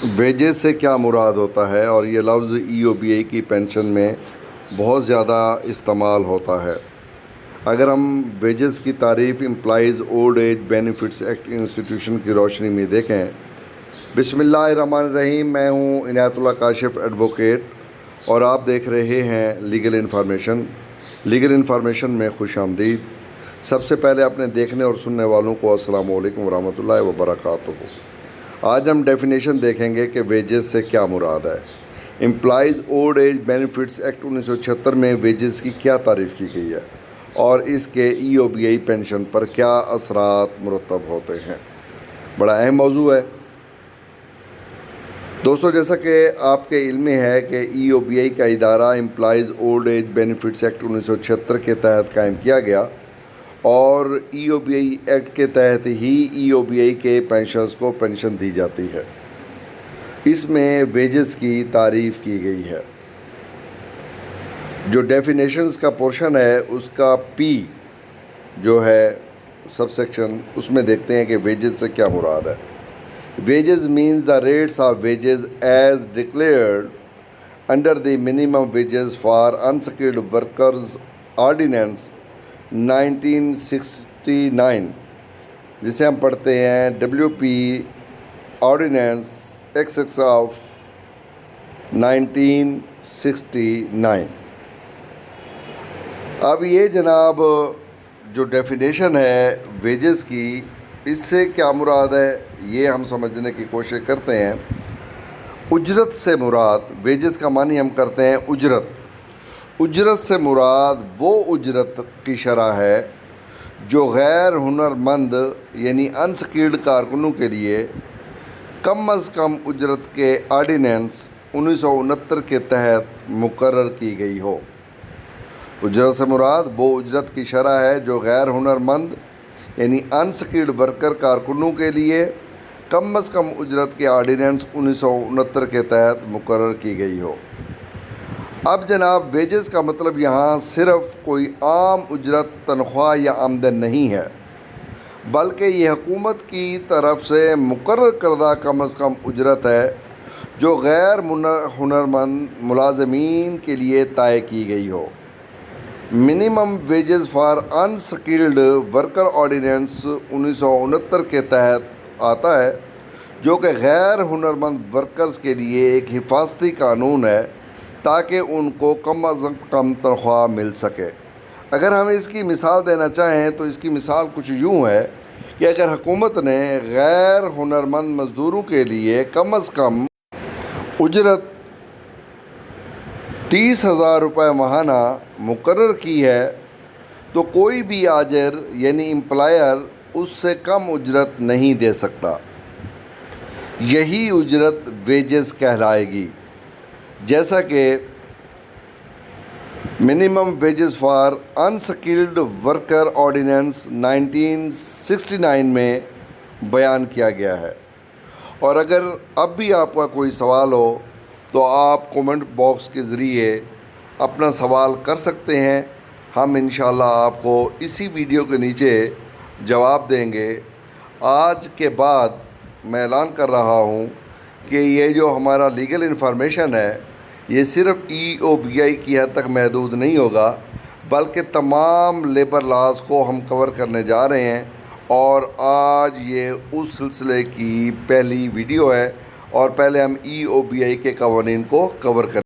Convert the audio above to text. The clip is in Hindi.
वेजेस से क्या मुराद होता है और ये लफ्ज़ ईओबीआई की पेंशन में बहुत ज़्यादा इस्तेमाल होता है। अगर हम वेजेस की तारीफ़ employees old age benefits act institution की रोशनी में देखें। बिस्मिल्लाहिर्रहमानिर्रहीम। मैं हूँ इनायतुल्लाह काशिफ एडवोकेट और आप देख रहे हैं लीगल इन्फॉर्मेशन में खुश आमदीद। सबसे पहले अपने देखने और सुनने वालों को अस्सलाम वालेकुम वरहमतुल्लाहि वबरकातुहू। आज हम डेफिनेशन देखेंगे कि वेजेस से क्या मुराद है। Employees old age benefits act 1976 में वेजेस की क्या तारीफ़ की गई है और इसके ईओबीआई पेंशन पर क्या असरात मुरतब होते हैं। बड़ा अहम मौजू है दोस्तों। जैसा कि आपके इल्म में है कि ईओबीआई का इदारा employees old age benefits act 1976 के तहत कायम किया गया और ईओबीआई एक्ट के तहत ही ईओबीआई के पेंशनर्स को पेंशन दी जाती है। इसमें वेजेस की तारीफ़ की गई है। जो डेफिनेशंस का पोर्शन है उसका पी जो है सबसेक्शन, उसमें देखते हैं कि वेजेस से क्या मुराद है। Wages means the rates of wages as declared under the minimum wages for unskilled workers ordinance 1969, जिसे हम पढ़ते हैं WP ऑर्डिनेंस XX ऑफ 1969। अब ये जनाब जो डेफिनेशन है वेजेस की, इससे क्या मुराद है ये हम समझने की कोशिश करते हैं। उजरत से मुराद, वेजेस का मानी हम करते हैं उजरत। उजरत से मुराद वो उजरत की शरह है जो गैर हुनरमंद यानी अनस्किल्ड कारकुनों के लिए कम अज़ कम उजरत के ऑर्डिनेंस 1969 के तहत मुकर्रर की गई हो। उजरत से मुराद वो उजरत की शरह है जो गैर हुनरमंद यानी अनस्किल्ड वर्कर कारकुनों के लिए कम अज़ कम उजरत के ऑर्डिनेंस 1969 के तहत मुकर्रर की गई हो। अब जनाब वेजेस का मतलब यहाँ सिर्फ़ कोई आम उजरत, तनख्वाह या आमदन नहीं है, बल्कि ये हुकूमत की तरफ से मुकर्रर करदा कम अज़ कम उजरत है जो गैर हुनरमंद मुलाजमीन के लिए तय की गई हो। Minimum wages for unskilled worker ordinance 1969 के तहत आता है, जो कि गैर हुनरमंद वर्कर्स के लिए एक हिफाजती कानून है ताकि उनको कम अज़ कम तनख्वाह मिल सके। अगर हम इसकी मिसाल देना चाहें तो इसकी मिसाल कुछ यूँ है कि अगर हुकूमत ने गैर हुनरमंद मज़दूरों के लिए कम अज़ कम उजरत 30,000 रुपये माहाना मुकर्रर की है तो कोई भी आजर यानी एम्प्लॉयर उससे कम उजरत नहीं दे सकता। यही उजरत वेजेस कहलाएगी। जैसा कि minimum wages for unskilled worker ordinance 1969 में बयान किया गया है। और अगर अब भी आपका कोई सवाल हो तो आप कमेंट बॉक्स के ज़रिए अपना सवाल कर सकते हैं। हम इंशाल्लाह आपको इसी वीडियो के नीचे जवाब देंगे। आज के बाद मैं ऐलान कर रहा हूँ कि ये जो हमारा लीगल इन्फॉर्मेशन है ये सिर्फ ईओबीआई की हद तक महदूद नहीं होगा, बल्कि तमाम लेबर लॉज को हम कवर करने जा रहे हैं। और आज ये उस सिलसिले की पहली वीडियो है और पहले हम ईओबीआई के कवानीन को कवर कर